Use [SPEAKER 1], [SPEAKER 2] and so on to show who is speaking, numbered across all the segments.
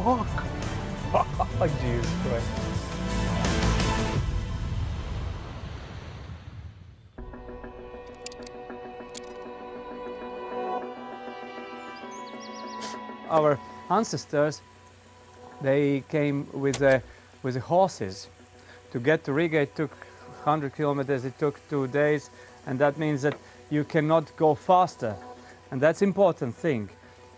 [SPEAKER 1] fuck? Oh, Jesus Christ. Our ancestors, they came with the horses. To get to Riga, it took 100 kilometers, it took 2 days, and that means that you cannot go faster. And that's important thing.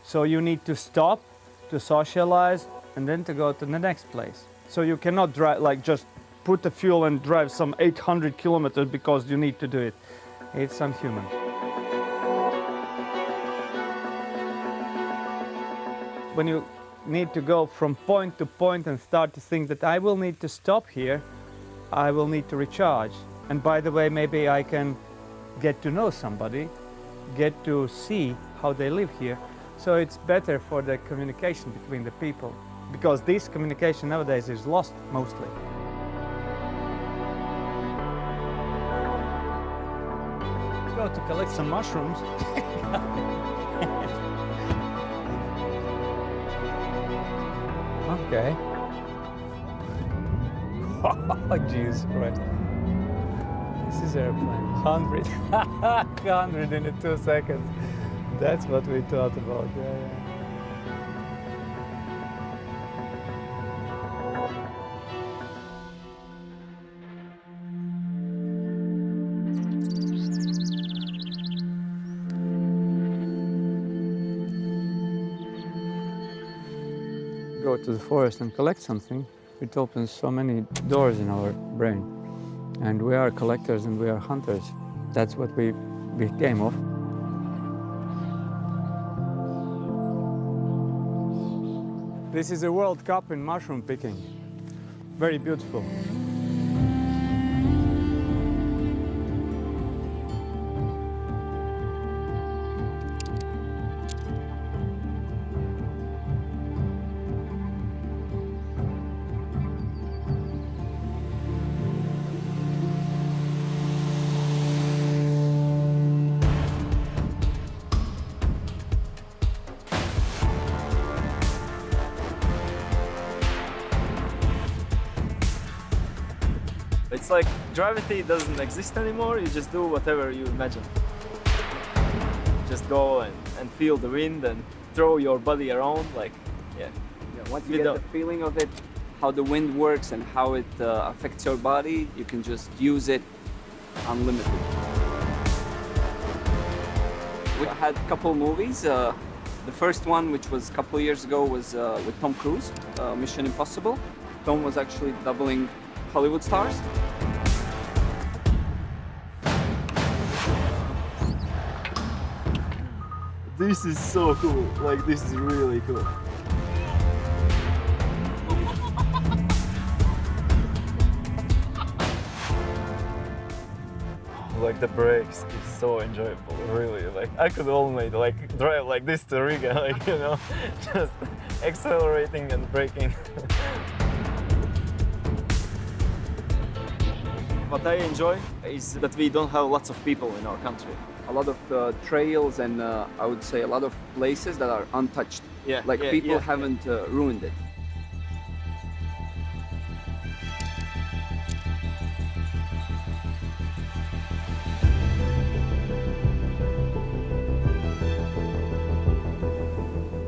[SPEAKER 1] So you need to stop, to socialize, and then to go to the next place. So you cannot drive, like just put the fuel and drive some 800 kilometers because you need to do it. It's unhuman. When you need to go from point to point and start to think that I will need to stop here, I will need to recharge. And by the way, maybe I can get to know somebody, get to see how they live here. So it's better for the communication between the people, because this communication nowadays is lost mostly. Let's go to collect some mushrooms. Okay. Oh, Jesus Christ. This is airplane. 100. 100 in 2 seconds. That's what we thought about. Yeah. Go to the forest and collect something, it opens so many doors in our brain. And we are collectors and we are hunters. That's what we became of. This is a World Cup in mushroom picking. Very beautiful.
[SPEAKER 2] It's like gravity doesn't exist anymore, you just do whatever you imagine. Just go and feel the wind and throw your body around, like, yeah.
[SPEAKER 3] Once you get the feeling of it, how the wind works and how it affects your body, you can just use it unlimited. We had a couple movies. The first one, which was a couple years ago, was with Tom Cruise, Mission Impossible. Tom was actually doubling Hollywood stars.
[SPEAKER 2] This is so cool, like this is really cool. Like the brakes is so enjoyable, really. Like I could only like drive like this to Riga, like, you know, just accelerating and braking. What I enjoy is that we don't have lots of people in our country.
[SPEAKER 3] A lot of trails and I would say a lot of places that are untouched.
[SPEAKER 2] Yeah,
[SPEAKER 3] like people haven't ruined it.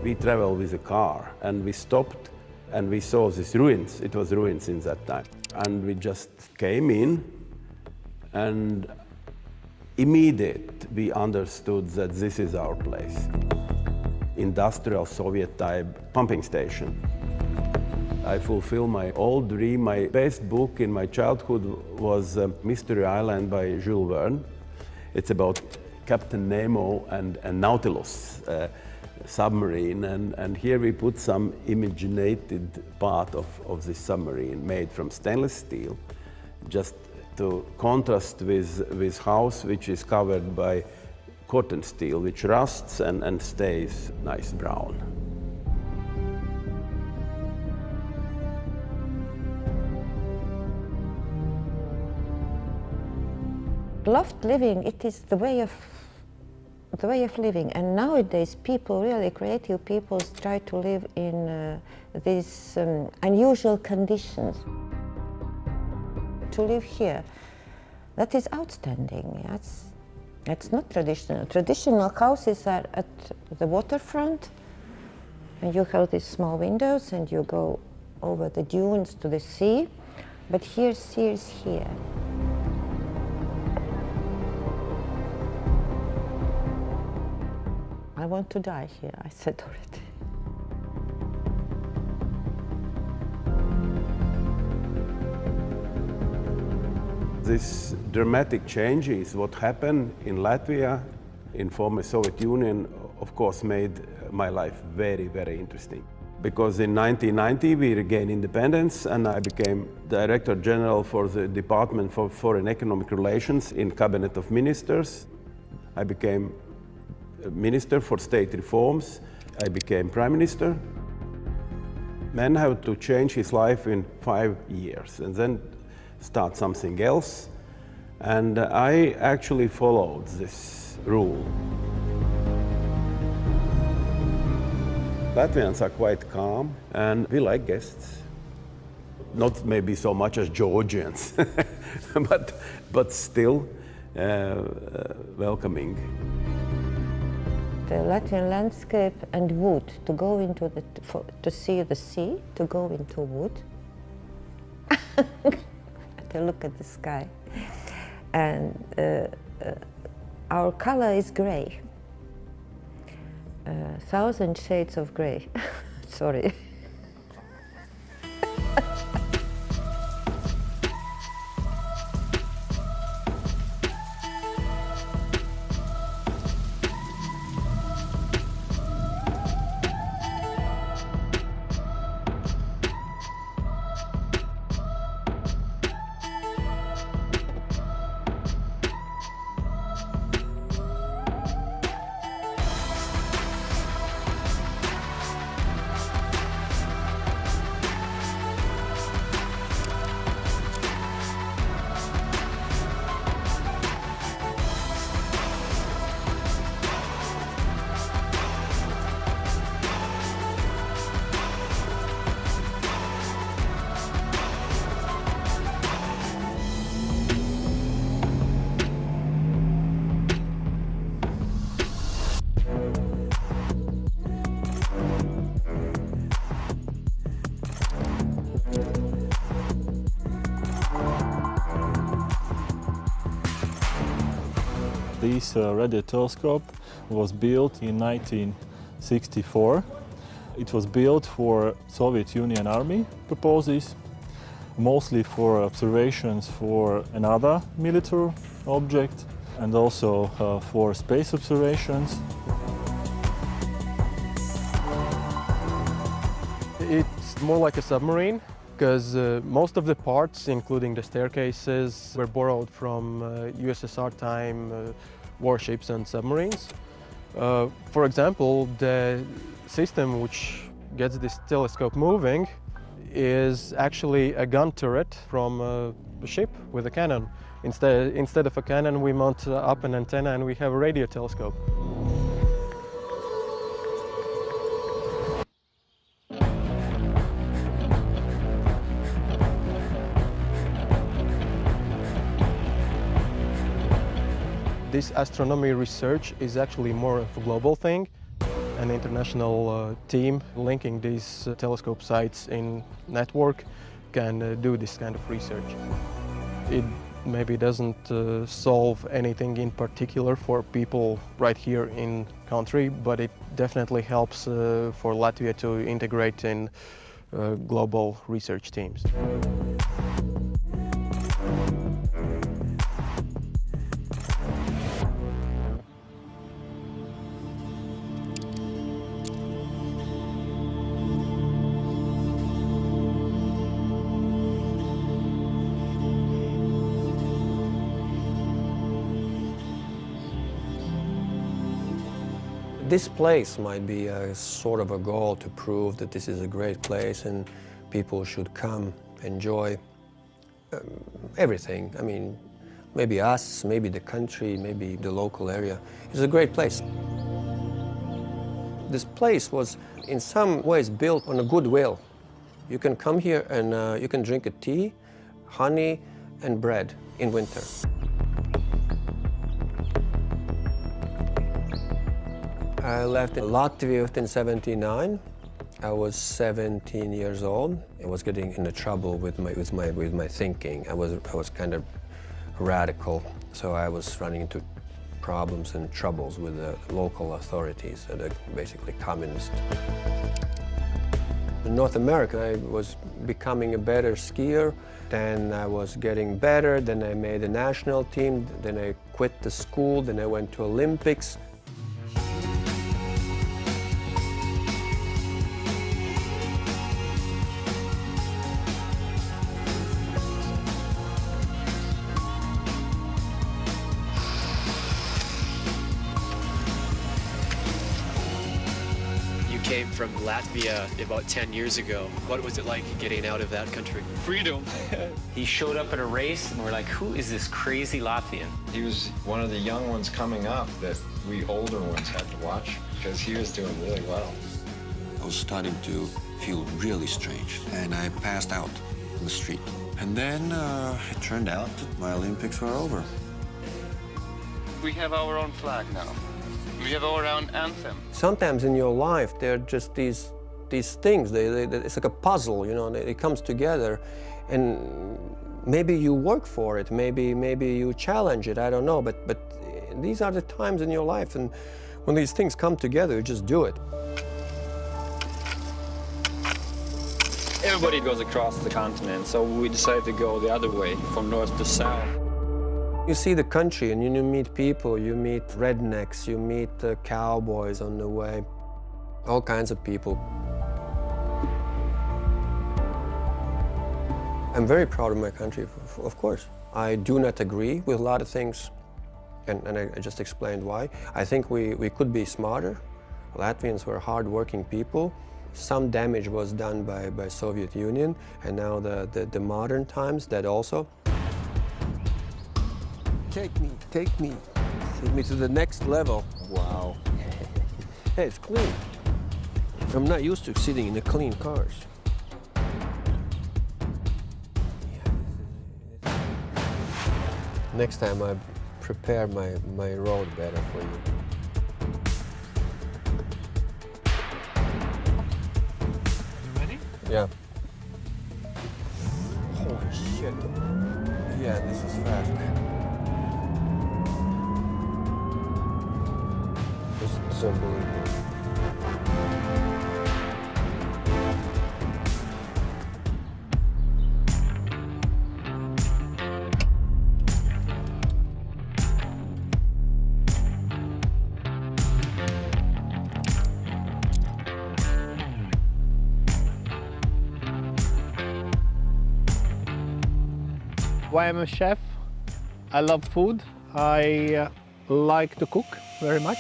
[SPEAKER 4] We traveled with a car and we stopped and we saw these ruins. It was ruins in that time. And we just came in and immediately we understood that this is our place. Industrial Soviet type pumping station. I fulfilled my old dream. My best book in my childhood was Mystery Island by Jules Verne. It's about Captain Nemo and Nautilus submarine, and here we put some imaginated part of this submarine made from stainless steel, just to contrast with house which is covered by cotton steel, which rusts and stays nice brown.
[SPEAKER 5] Loft living, it is the way of the way of living. And nowadays people, really creative people, try to live in these unusual conditions. To live here, that is outstanding. It's not traditional. Traditional houses are at the waterfront, and you have these small windows and you go over the dunes to the sea, but here, sea is here. I want to die here, I said already.
[SPEAKER 4] This dramatic change is what happened in Latvia, in former Soviet Union, of course made my life very, very interesting. Because in 1990 we regained independence and I became Director General for the Department for Foreign Economic Relations in Cabinet of Ministers. I became Minister for State Reforms. I became Prime Minister. Man had to change his life in 5 years and then start something else. And I actually followed this rule. Latvians are quite calm and we like guests. Not maybe so much as Georgians, but still welcoming.
[SPEAKER 5] The Latvian landscape and wood, to go into to see the sea, to go into wood, to look at the sky. And our color is gray. 1,000 shades of gray. Sorry.
[SPEAKER 6] This radio telescope was built in 1964. It was built for Soviet Union Army purposes, mostly for observations for another military object and also for space observations.
[SPEAKER 7] It's more like a submarine because most of the parts, including the staircases, were borrowed from USSR time warships and submarines. For example, the system which gets this telescope moving is actually a gun turret from a ship with a cannon. Instead of a cannon, we mount up an antenna and we have a radio telescope. This astronomy research is actually more of a global thing. An international team linking these telescope sites in network can do this kind of research. It maybe doesn't solve anything in particular for people right here in country, but it definitely helps for Latvia to integrate in global research teams.
[SPEAKER 8] This place might be a sort of a goal to prove that this is a great place and people should come, enjoy everything. I mean, maybe us, maybe the country, maybe the local area. It's a great place. This place was in some ways built on a goodwill. You can come here and you can drink a tea, honey and bread in winter. I left Latvia in '79. I was 17 years old. I was getting into trouble with my thinking. I was kind of radical, so I was running into problems and troubles with the local authorities, that are basically communist. In North America, I was becoming a better skier. Then I was getting better. Then I made a national team. Then I quit the school. Then I went to Olympics.
[SPEAKER 9] Came from Latvia about 10 years ago. What was it like getting out of that country? Freedom.
[SPEAKER 10] He showed up at a race and we're like, who is this crazy Latvian?
[SPEAKER 11] He was one of the young ones coming up that we older ones had to watch because he was doing really well.
[SPEAKER 12] I was starting to feel really strange and I passed out in the street. And then it turned out that my Olympics were over.
[SPEAKER 13] We have our own flag now. We have our own anthem.
[SPEAKER 8] Sometimes in your life, there are just these things. It's like a puzzle, you know. It comes together, and maybe you work for it. Maybe you challenge it. I don't know. But these are the times in your life, and when these things come together, you just do it.
[SPEAKER 13] Everybody goes across the continent, so we decided to go the other way, from north to south.
[SPEAKER 8] You see the country and you meet people, you meet rednecks, you meet cowboys on the way, all kinds of people. I'm very proud of my country, of course. I do not agree with a lot of things, and I just explained why. I think we could be smarter. Latvians were hard-working people. Some damage was done by Soviet Union, and now the modern times, that also. Take me to the next level. Wow. Hey, it's clean. I'm not used to sitting in the clean cars. Next time I prepare my road better for you.
[SPEAKER 13] You ready?
[SPEAKER 8] Yeah. Holy shit. Yeah, this is fast. It's unbelievable.
[SPEAKER 14] Why I'm a chef? I love food. I like to cook very much.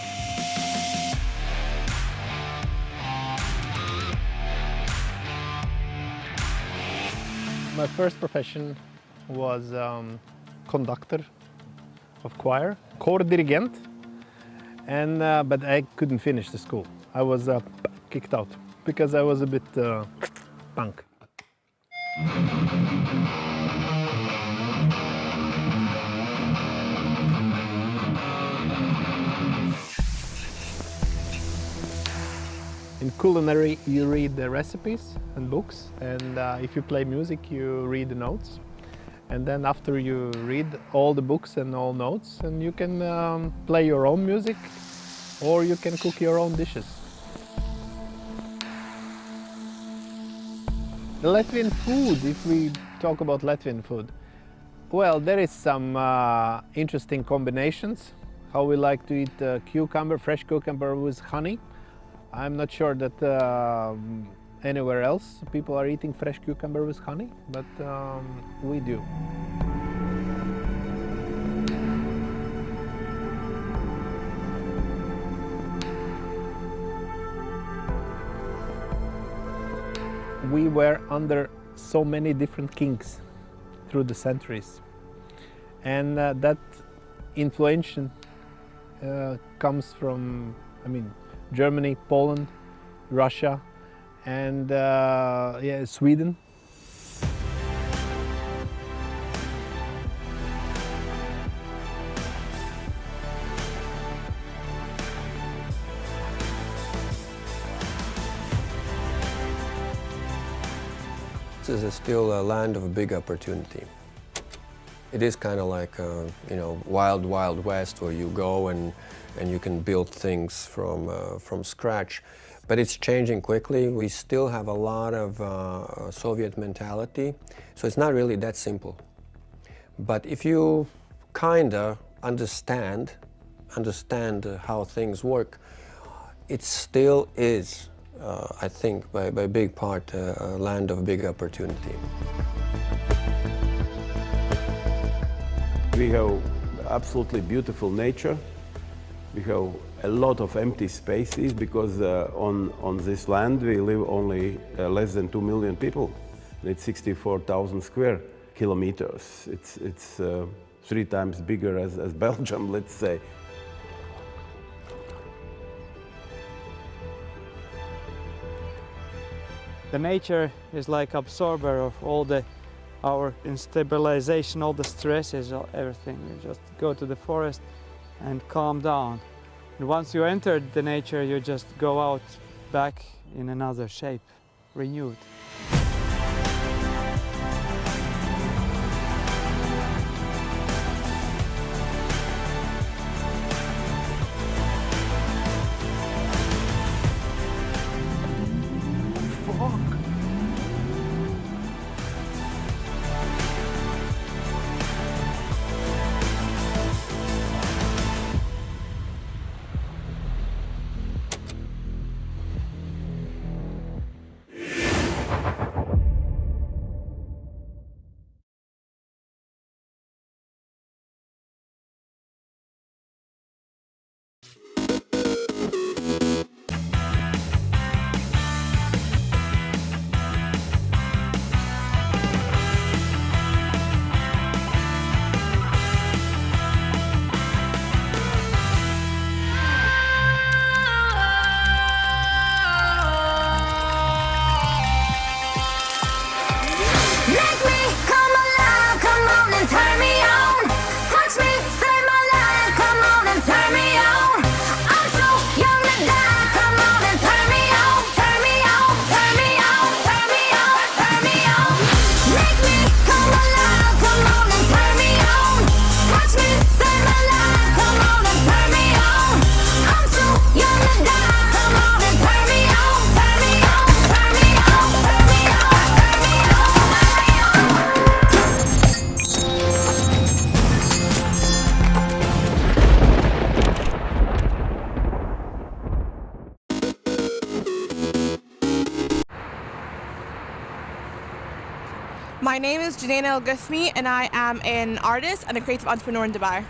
[SPEAKER 14] My first profession was conductor of choir, choir dirigent, and but I couldn't finish the school. I was kicked out because I was a bit punk. In culinary, you read the recipes and books, and if you play music, you read the notes. And then after you read all the books and all notes, and you can play your own music, or you can cook your own dishes. The Latvian food, if we talk about Latvian food, well, there is some interesting combinations. How we like to eat cucumber, fresh cucumber with honey. I'm not sure that anywhere else people are eating fresh cucumber with honey, but we do. We were under so many different kings through the centuries. and that influence comes from, I mean, Germany, Poland, Russia, and yeah, Sweden.
[SPEAKER 8] This is still a land of big opportunity. It is kind of like, you know, wild, wild west where you go and you can build things from scratch. But it's changing quickly. We still have a lot of Soviet mentality, so it's not really that simple. But if you kind of understand how things work, it still is, I think, by big part, a land of big opportunity.
[SPEAKER 4] We have absolutely beautiful nature. We have a lot of empty spaces because on this land we live only less than 2 million people. It's 64,000 square kilometers. It's 3 times bigger as Belgium, let's say.
[SPEAKER 1] The nature is like absorber of all our instabilization, all the stresses, everything. You just go to the forest and calm down. And once you enter the nature, you just go out back in another shape, renewed.
[SPEAKER 15] My name is Janaina El-Ghasmi and I am an artist and a creative entrepreneur in Dubai.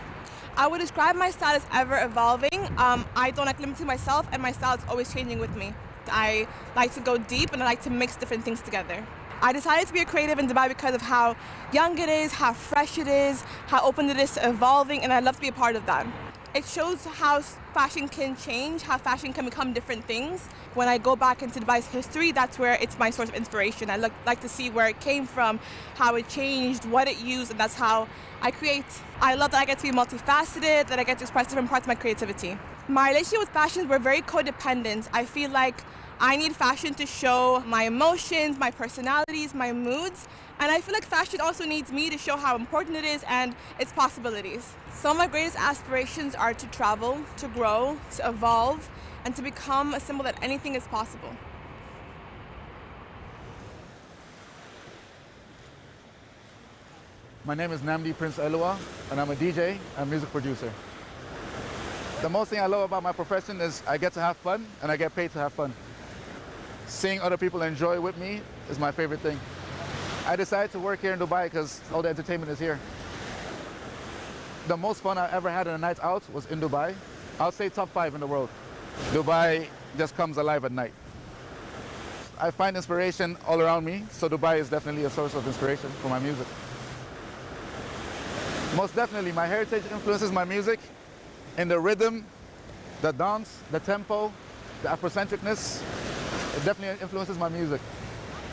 [SPEAKER 15] I would describe my style as ever evolving. I don't like limiting myself and my style is always changing with me. I like to go deep and I like to mix different things together. I decided to be a creative in Dubai because of how young it is, how fresh it is, how open it is to evolving, and I love to be a part of that. It shows how fashion can change, how fashion can become different things. When I go back into Dubai's history, that's where it's my source of inspiration. I like to see where it came from, how it changed, what it used, and that's how I create. I love that I get to be multifaceted, that I get to express different parts of my creativity. My relationship with fashion, we're very codependent. I feel like I need fashion to show my emotions, my personalities, my moods, and I feel like fashion also needs me to show how important it is and its possibilities. Some of my greatest aspirations are to travel, to grow, to evolve, and to become a symbol that anything is possible.
[SPEAKER 16] My name is Namdi Prince Elua, and I'm a DJ and music producer. The most thing I love about my profession is I get to have fun, and I get paid to have fun. Seeing other people enjoy with me is my favorite thing. I decided to work here in Dubai because all the entertainment is here. The most fun I ever had on a night out was in Dubai. I'll say top 5 in the world. Dubai just comes alive at night. I find inspiration all around me, so Dubai is definitely a source of inspiration for my music. Most definitely, my heritage influences my music in the rhythm, the dance, the tempo, the Afrocentricness. It definitely influences my music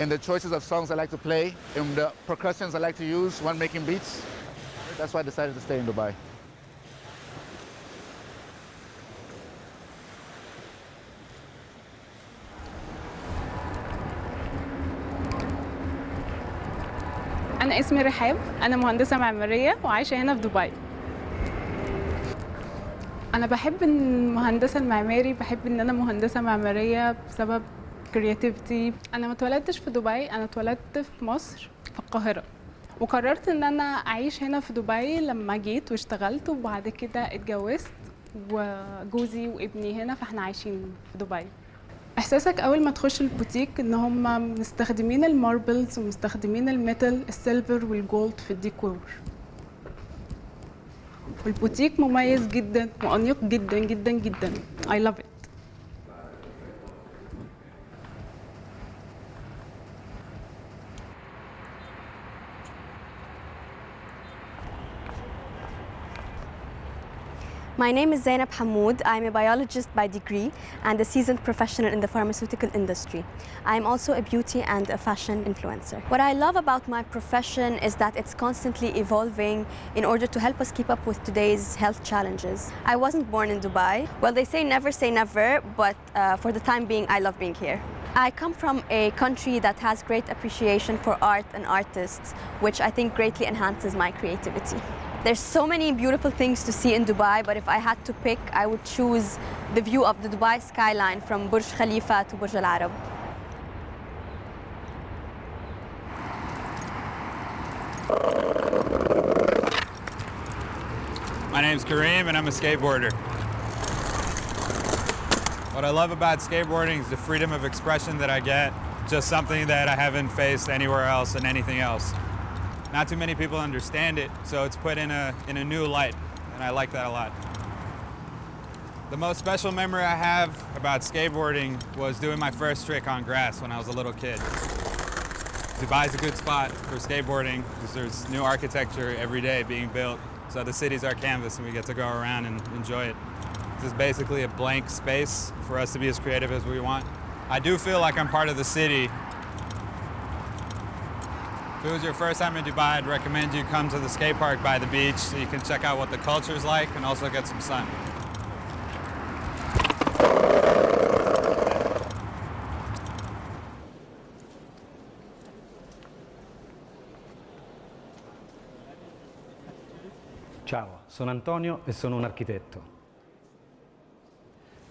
[SPEAKER 16] in the choices of songs I like to play, in the percussions I like to use when making beats. That's why I decided to stay in Dubai.
[SPEAKER 17] أنا اسمي رحاب، أنا مهندسة معمارية وعايشة هنا في دبي. أنا بحب المهندسة المعماري، بحب إن أنا مهندسة معمارية بسبب creativity. أنا ما اتولدتش في دبي، أنا اتولدت في مصر في القاهرة. وقررت إن أنا أعيش هنا في دبي لما جيت واشتغلت وبعد كده اتجوزت وجوزي وابني هنا فاحنا عايشين في دبي. احساسك اول ما تخش البوتيك ان هم مستخدمين الماربلز ومستخدمين الميتال السيلفر والجولد في الديكور. والبوتيك مميز جدا وانيق جدا جدا جدا. I love it.
[SPEAKER 18] My name is Zainab Hamoud. I'm a biologist by degree and a seasoned professional in the pharmaceutical industry. I'm also a beauty and a fashion influencer. What I love about my profession is that it's constantly evolving in order to help us keep up with today's health challenges. I wasn't born in Dubai. Well, they say never, but for the time being, I love being here. I come from a country that has great appreciation for art and artists, which I think greatly enhances my creativity. There's so many beautiful things to see in Dubai, but if I had to pick, I would choose the view of the Dubai skyline from Burj Khalifa to Burj Al Arab.
[SPEAKER 19] My name's Kareem and I'm a skateboarder. What I love about skateboarding is the freedom of expression that I get, just something that I haven't faced anywhere else and anything else. Not too many people understand it, so it's put in a new light, and I like that a lot. The most special memory I have about skateboarding was doing my first trick on grass when I was a little kid. Dubai's a good spot for skateboarding because there's new architecture every day being built, so the city's our canvas and we get to go around and enjoy it. This is basically a blank space for us to be as creative as we want. I do feel like I'm part of the city. If it was your first time in Dubai, I'd recommend you come to the skate park by the beach so you can check out what the culture's like and also get some sun.
[SPEAKER 20] Ciao, sono Antonio e sono un architetto.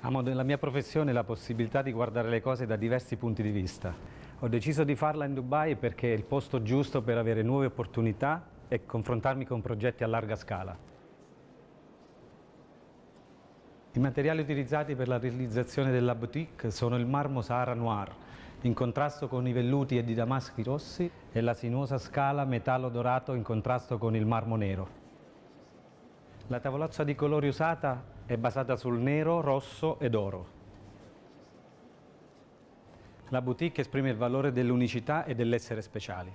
[SPEAKER 20] Amo nella mia professione la possibilità di guardare le cose da diversi punti di vista. Ho deciso di farla in Dubai perché è il posto giusto per avere nuove opportunità e confrontarmi con progetti a larga scala. I materiali utilizzati per la realizzazione della boutique sono il marmo Sahara Noir, in contrasto con i velluti e i damaschi rossi, e la sinuosa scala metallo dorato in contrasto con il marmo nero. La tavolozza di colori usata è basata sul nero, rosso ed oro. La boutique esprime il valore dell'unicità e dell'essere speciali.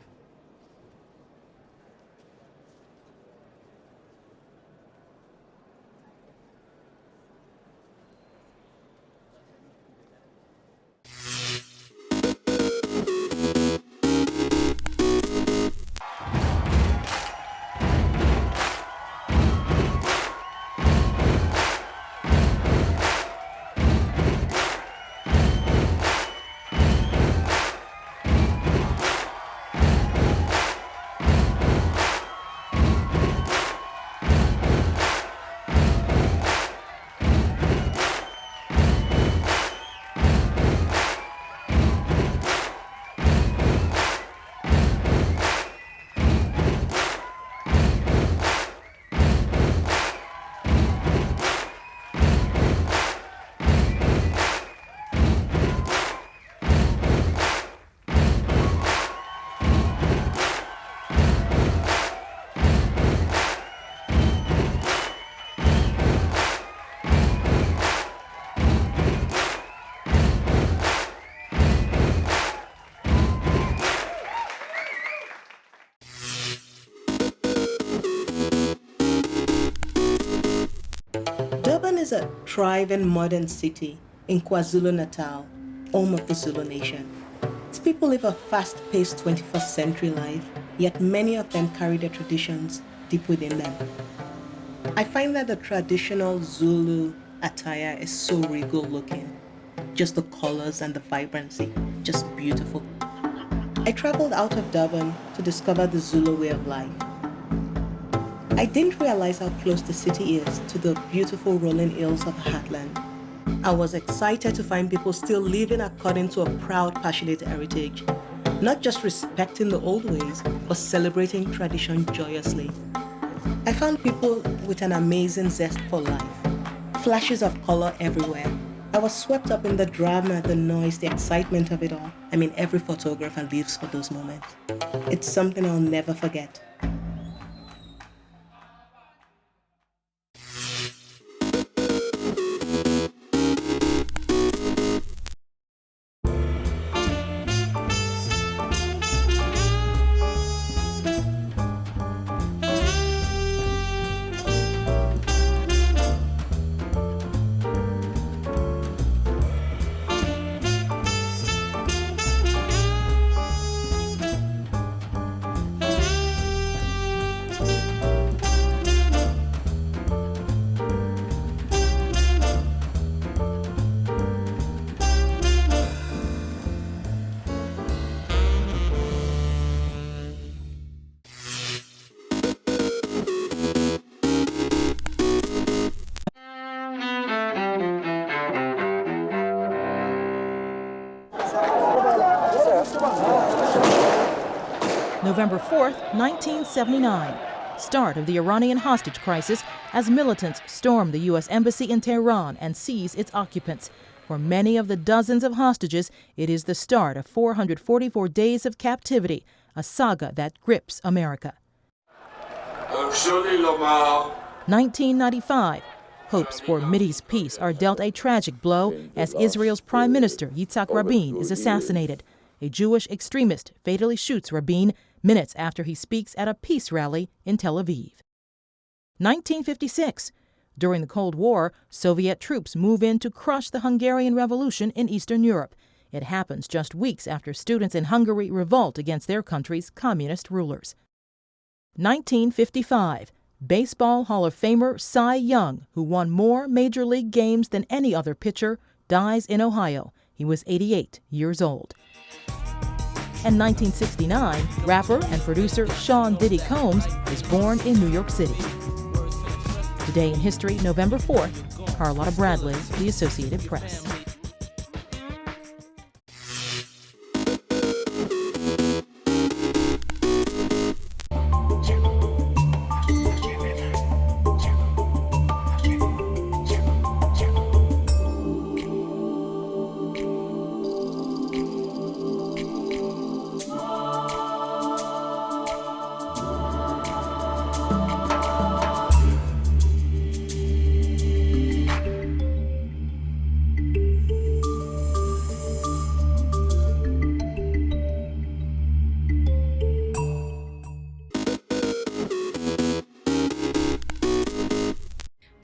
[SPEAKER 21] is a thriving modern city in KwaZulu-Natal, home of the Zulu nation. Its people live a fast-paced 21st century life, yet many of them carry their traditions deep within them. I find that the traditional Zulu attire is so regal looking. Just the colors and the vibrancy, just beautiful. I traveled out of Durban to discover the Zulu way of life. I didn't realize how close the city is to the beautiful rolling hills of the heartland. I was excited to find people still living according to a proud, passionate heritage, not just respecting the old ways, but celebrating tradition joyously. I found people with an amazing zest for life, flashes of color everywhere. I was swept up in the drama, the noise, the excitement of it all. I mean, every photographer lives for those moments. It's something I'll never forget.
[SPEAKER 22] November 4th, 1979, start of the Iranian hostage crisis as militants storm the U.S. Embassy in Tehran and seize its occupants. For many of the dozens of hostages, it is the start of 444 days of captivity, a saga that grips America. 1995, hopes for Mideast peace are dealt a tragic blow as Israel's Prime Minister Yitzhak Rabin is assassinated. A Jewish extremist fatally shoots Rabin minutes after he speaks at a peace rally in Tel Aviv. 1956. During the Cold War, Soviet troops move in to crush the Hungarian Revolution in Eastern Europe. It happens just weeks after students in Hungary revolt against their country's communist rulers. 1955. Baseball Hall of Famer Cy Young, who won more Major League games than any other pitcher, dies in Ohio. He was 88 years old. And 1969, rapper and producer Sean Diddy Combs was born in New York City. Today in History, November 4th, Carlotta Bradley, The Associated Press.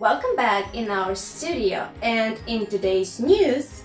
[SPEAKER 23] Welcome back in our studio, and in today's news,